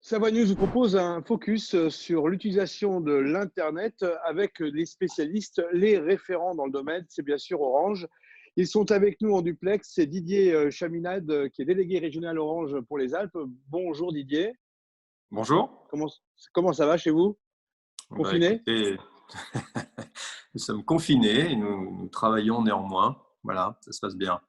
Savoie News vous propose un focus sur l'utilisation de l'Internet avec les spécialistes, les référents dans le domaine. C'est bien sûr Orange. Ils sont avec nous en duplex. C'est Didier Chaminade, qui est délégué régional Orange pour les Alpes. Bonjour Didier. Bonjour. Comment, comment ça va chez vous? Bah, Confiné? écoutez, nous sommes confinés et nous travaillons néanmoins. Voilà, ça se passe bien.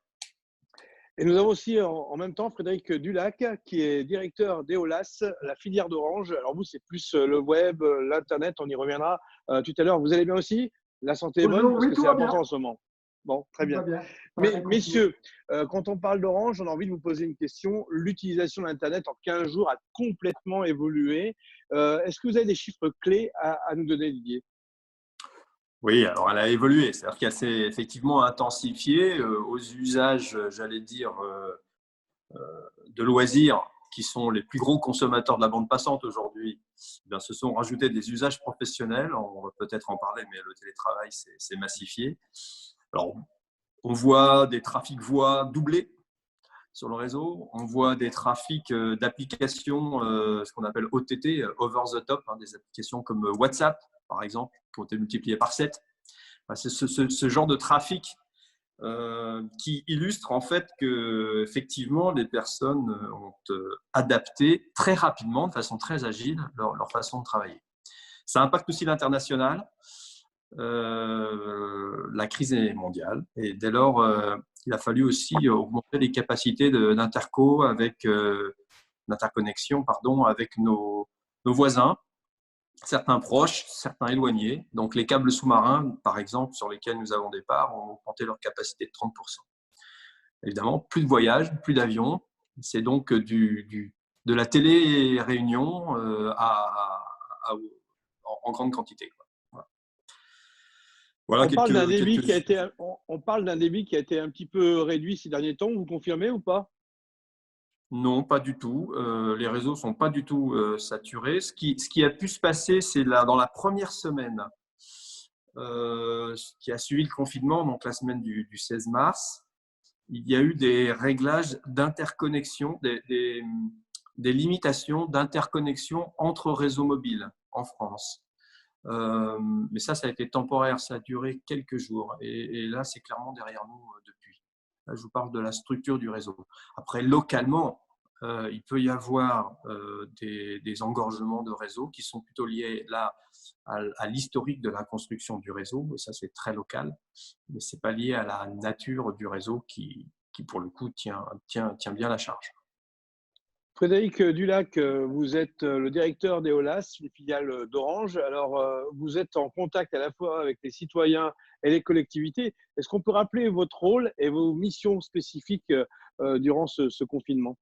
Et nous avons aussi en même temps Frédéric Dulac, qui est directeur d'EOLAS, la filière d'Orange. Alors vous, c'est plus le web, l'Internet, on y reviendra tout à l'heure. Vous allez bien aussi? La santé est bonne Bonjour, parce oui, que tout c'est va bien. important en ce moment. Bon, très Tout va bien. bien. Ça a Mais bien continué. messieurs, quand on parle d'Orange, on a envie de vous poser une question. L'utilisation de l'Internet en 15 jours a complètement évolué. Est-ce que vous avez des chiffres clés à nous donner, Didier? Oui, alors elle a évolué. C'est-à-dire qu'elle s'est effectivement intensifiée aux usages, j'allais dire, de loisirs, qui sont les plus gros consommateurs de la bande passante aujourd'hui. Eh bien, se sont rajoutés des usages professionnels. On va peut-être en parler, mais le télétravail s'est massifié. Alors, on voit des trafics voix doublés sur le réseau. On voit des trafics d'applications, ce qu'on appelle OTT, over the top, hein, des applications comme WhatsApp, par exemple, qui ont été multipliées par 7. Enfin, c'est ce genre de trafic qui illustre en fait que effectivement les personnes ont adapté très rapidement, de façon très agile, leur façon de travailler. Ça impacte aussi l'international. La crise est mondiale et dès lors, il a fallu aussi augmenter les capacités d'interco d'interconnexion avec nos voisins, certains proches, certains éloignés. Donc les câbles sous-marins, par exemple, sur lesquels nous avons des parts, ont augmenté leur capacité de 30%. Évidemment, plus de voyages, plus d'avions. C'est donc de la télé-réunion en grande quantité. Voilà. Voilà On parle d'un débit quelques qui a été, on parle d'un débit qui a été un petit peu réduit ces derniers temps. Vous confirmez ou pas? Non, pas du tout. Les réseaux sont pas du tout saturés. Ce qui a pu se passer, c'est là, dans la première semaine qui a suivi le confinement, donc la semaine du 16 mars, il y a eu des réglages d'interconnexion, des limitations d'interconnexion entre réseaux mobiles en France. Mais ça a été temporaire, ça a duré quelques jours. Et là, c'est clairement derrière nous depuis. Là, je vous parle de la structure du réseau. Après, localement, il peut y avoir des engorgements de réseau qui sont plutôt liés là à l'historique de la construction du réseau. Et ça, c'est très local. Mais ce n'est pas lié à la nature du réseau qui pour le coup, tient bien la charge. Frédéric Dulac, vous êtes le directeur d'EOLAS, une filiale d'Orange. Alors, vous êtes en contact à la fois avec les citoyens et les collectivités. Est-ce qu'on peut rappeler votre rôle et vos missions spécifiques durant ce confinement?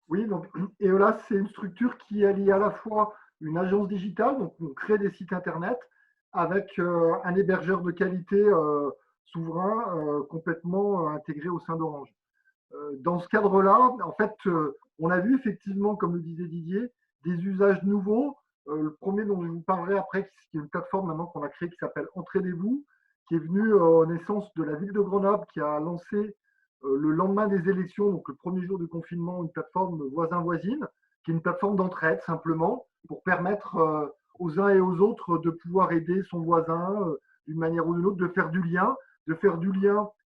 Oui, donc EOLAS, c'est une structure qui allie à la fois une agence digitale, donc on crée des sites internet, avec un hébergeur de qualité souverain complètement intégré au sein d'Orange. Dans ce cadre-là, en fait, on a vu effectivement, comme le disait Didier, des usages nouveaux. Le premier dont je vous parlerai après, qui est une plateforme maintenant qu'on a créée qui s'appelle Entraidez-vous, qui est venue en naissance de la ville de Grenoble, qui a lancé le lendemain des élections, donc le premier jour du confinement, une plateforme voisin-voisine, qui est une plateforme d'entraide simplement, pour permettre aux uns et aux autres de pouvoir aider son voisin d'une manière ou d'une autre, de faire du lien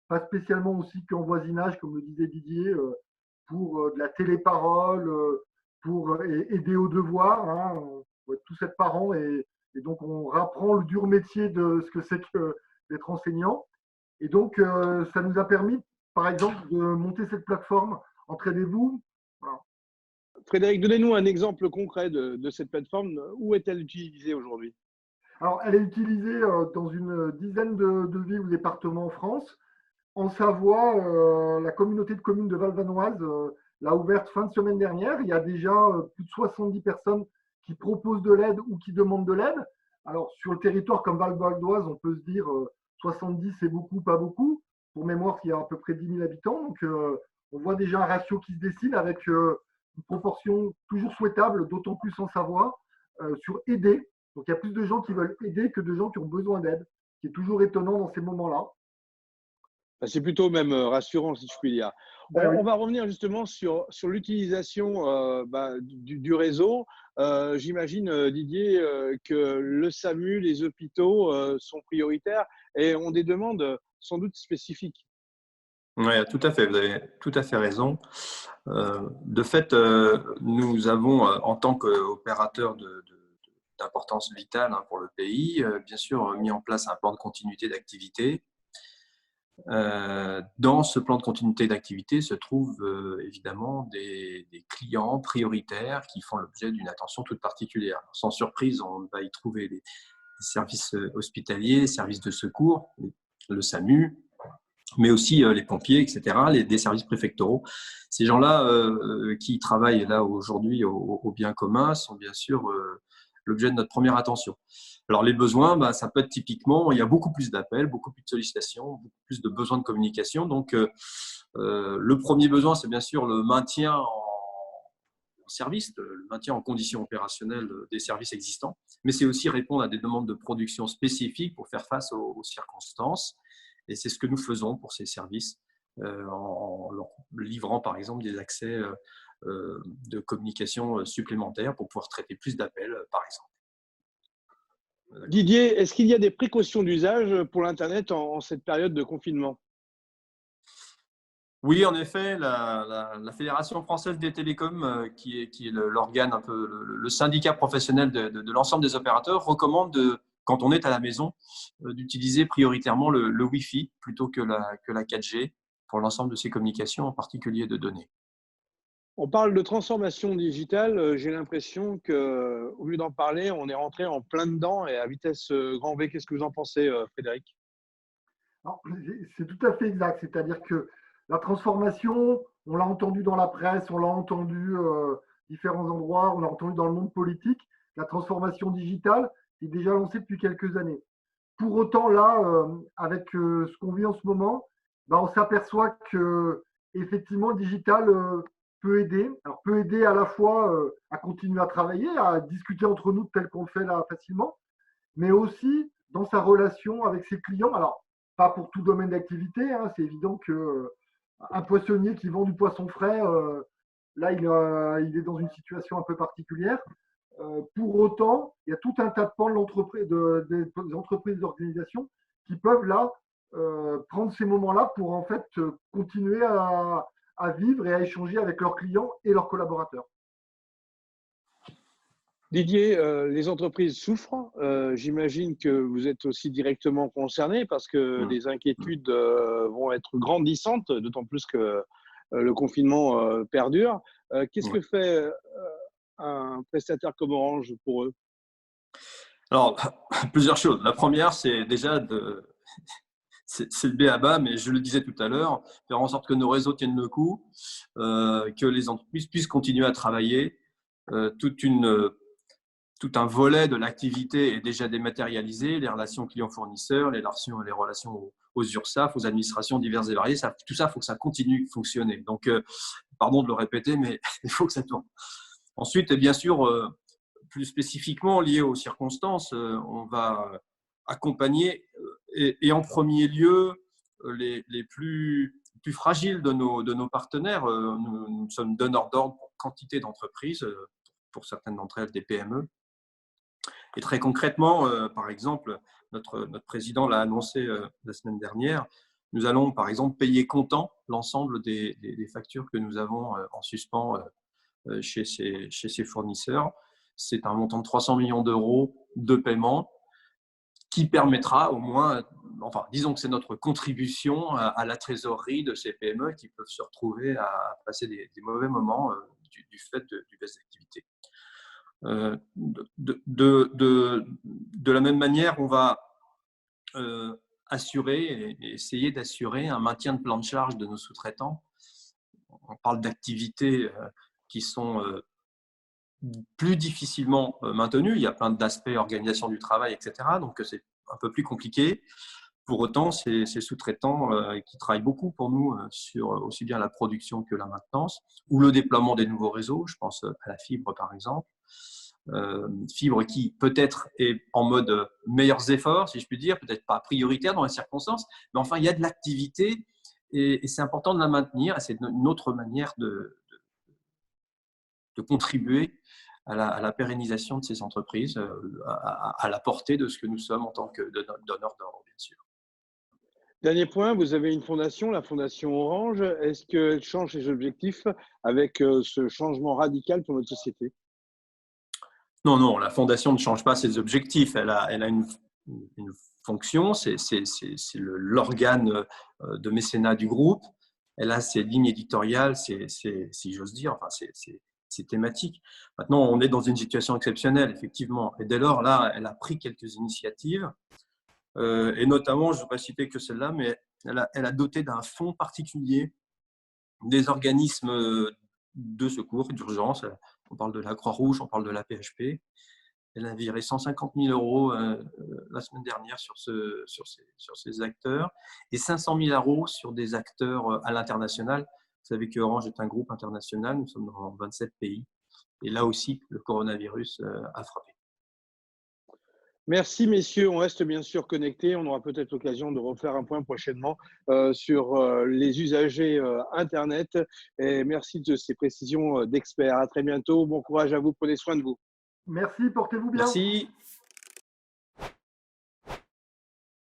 pas spécialement aussi qu'en voisinage, comme le disait Didier, pour de la téléparole, pour aider aux devoirs. Hein, on va tous être parents et donc on rapprend le dur métier de ce que c'est que d'être enseignant. Et donc, ça nous a permis, par exemple, de monter cette plateforme Entraidez-vous. Voilà. Frédéric, donnez-nous un exemple concret de cette plateforme. Où est-elle utilisée aujourd'hui? Alors, elle est utilisée dans une dizaine de villes ou départements en France. En Savoie, la communauté de communes de Valvanoise l'a ouverte fin de semaine dernière. Il y a déjà plus de 70 personnes qui proposent de l'aide ou qui demandent de l'aide. Alors, sur le territoire comme Val-d'Oise, on peut se dire 70, c'est beaucoup, pas beaucoup. Pour mémoire, il y a à peu près 10 000 habitants. Donc, on voit déjà un ratio qui se dessine avec une proportion toujours souhaitable, d'autant plus en Savoie, sur aider. Donc, il y a plus de gens qui veulent aider que de gens qui ont besoin d'aide, ce qui est toujours étonnant dans ces moments-là. Enfin, c'est plutôt même rassurant, si je puis dire. Ben oui. On va revenir justement sur l'utilisation du réseau. J'imagine, Didier, que le SAMU, les hôpitaux sont prioritaires et ont des demandes sans doute spécifiques. Oui, tout à fait, vous avez tout à fait raison. De fait, nous avons, en tant qu'opérateur d'importance vitale pour le pays, bien sûr, mis en place un plan de continuité d'activité. Dans ce plan de continuité d'activité se trouvent évidemment des clients prioritaires qui font l'objet d'une attention toute particulière. Sans surprise, on va y trouver les services hospitaliers, les services de secours, le SAMU, mais aussi les pompiers, etc., des services préfectoraux. Ces gens-là qui travaillent là aujourd'hui au bien commun sont bien sûr l'objet de notre première attention. Alors les besoins, ça peut être typiquement, il y a beaucoup plus d'appels, beaucoup plus de sollicitations, beaucoup plus de besoins de communication. Donc le premier besoin, c'est bien sûr le maintien en service, le maintien en conditions opérationnelles des services existants, mais c'est aussi répondre à des demandes de production spécifiques pour faire face aux circonstances. Et c'est ce que nous faisons pour ces services, en leur livrant par exemple des accès de communication supplémentaires pour pouvoir traiter plus d'appels, par exemple. Didier, est-ce qu'il y a des précautions d'usage pour l'Internet en cette période de confinement? Oui, en effet, la Fédération française des télécoms, qui est l'organe, un peu le syndicat professionnel de l'ensemble des opérateurs, recommande, quand on est à la maison, d'utiliser prioritairement le Wi-Fi plutôt que la 4G pour l'ensemble de ces communications, en particulier de données. On parle de transformation digitale. J'ai l'impression qu'au lieu d'en parler, on est rentré en plein dedans et à vitesse grand V. Qu'est-ce que vous en pensez, Frédéric? Alors, c'est tout à fait exact. C'est-à-dire que la transformation, on l'a entendu dans la presse, on l'a entendu différents endroits, on l'a entendu dans le monde politique. La transformation digitale est déjà lancée depuis quelques années. Pour autant, là, avec ce qu'on vit en ce moment, on s'aperçoit que effectivement, le digital peut aider. Alors, peut aider à la fois à continuer à travailler, à discuter entre nous tel qu'on le fait là facilement, mais aussi dans sa relation avec ses clients. Alors, pas pour tout domaine d'activité, hein, c'est évident que un poissonnier qui vend du poisson frais, là, il est dans une situation un peu particulière. Pour autant, il y a tout un tas de pans de l'entreprise, des entreprises, des organisations qui peuvent là prendre ces moments-là pour en fait continuer à vivre et à échanger avec leurs clients et leurs collaborateurs. Didier, les entreprises souffrent. J'imagine que vous êtes aussi directement concerné parce que les inquiétudes vont être grandissantes, d'autant plus que le confinement perdure. Qu'est-ce que fait un prestataire comme Orange pour eux? Alors, plusieurs choses. La première, c'est déjà c'est le b.a.-ba, mais je le disais tout à l'heure, faire en sorte que nos réseaux tiennent le coup, que les entreprises puissent continuer à travailler. Tout un volet de l'activité est déjà dématérialisé, les relations clients-fournisseurs, les relations aux URSSAF, aux administrations diverses et variées. Tout ça, il faut que ça continue de fonctionner. Donc, pardon de le répéter, mais il faut que ça tourne. Ensuite, et bien sûr, plus spécifiquement lié aux circonstances, on va accompagner et en premier lieu les plus fragiles de nos partenaires. Nous sommes donneurs d'ordre pour quantité d'entreprises, pour certaines d'entre elles des PME. Et très concrètement, par exemple, notre président l'a annoncé la semaine dernière, nous allons par exemple payer comptant l'ensemble des factures que nous avons en suspens chez ces fournisseurs. C'est un montant de 300 millions d'euros de paiement qui permettra au moins, enfin, disons que c'est notre contribution à la trésorerie de ces PME qui peuvent se retrouver à passer des mauvais moments du fait du baisse d'activité. De la même manière, on va assurer et essayer d'assurer un maintien de plan de charge de nos sous-traitants. On parle d'activités qui sont plus difficilement maintenues. Il y a plein d'aspects, organisation du travail, etc. Donc, c'est un peu plus compliqué. Pour autant, ces sous-traitants qui travaillent beaucoup pour nous sur aussi bien la production que la maintenance ou le déploiement des nouveaux réseaux, je pense à la fibre par exemple, fibre qui peut-être est en mode meilleurs efforts, si je puis dire, peut-être pas prioritaire dans les circonstances, mais enfin, il y a de l'activité et c'est important de la maintenir. C'est une autre manière de contribuer à la pérennisation de ces entreprises, à la portée de ce que nous sommes en tant que donneurs d'ordre, bien sûr. Dernier point, vous avez une fondation, la Fondation Orange. Est-ce qu'elle change ses objectifs avec ce changement radical pour notre société? Non, non, la fondation ne change pas ses objectifs. Elle a une fonction, c'est l'organe de mécénat du groupe. Elle a ses lignes éditoriales, si j'ose dire, enfin, c'est thématique. Maintenant, on est dans une situation exceptionnelle, effectivement. Et dès lors, là, elle a pris quelques initiatives. Et notamment, je ne vais pas citer que celle-là, mais elle a doté d'un fonds particulier des organismes de secours et d'urgence. On parle de la Croix-Rouge, on parle de la PHP. Elle a viré 150 000 € la semaine dernière sur ces acteurs et 500 000 € sur des acteurs à l'international. Vous savez que Orange est un groupe international, nous sommes dans 27 pays. Et là aussi, le coronavirus a frappé. Merci messieurs, on reste bien sûr connectés. On aura peut-être l'occasion de refaire un point prochainement sur les usagers Internet. Et merci de ces précisions d'experts. À très bientôt. Bon courage à vous. Prenez soin de vous. Merci, portez-vous bien. Merci.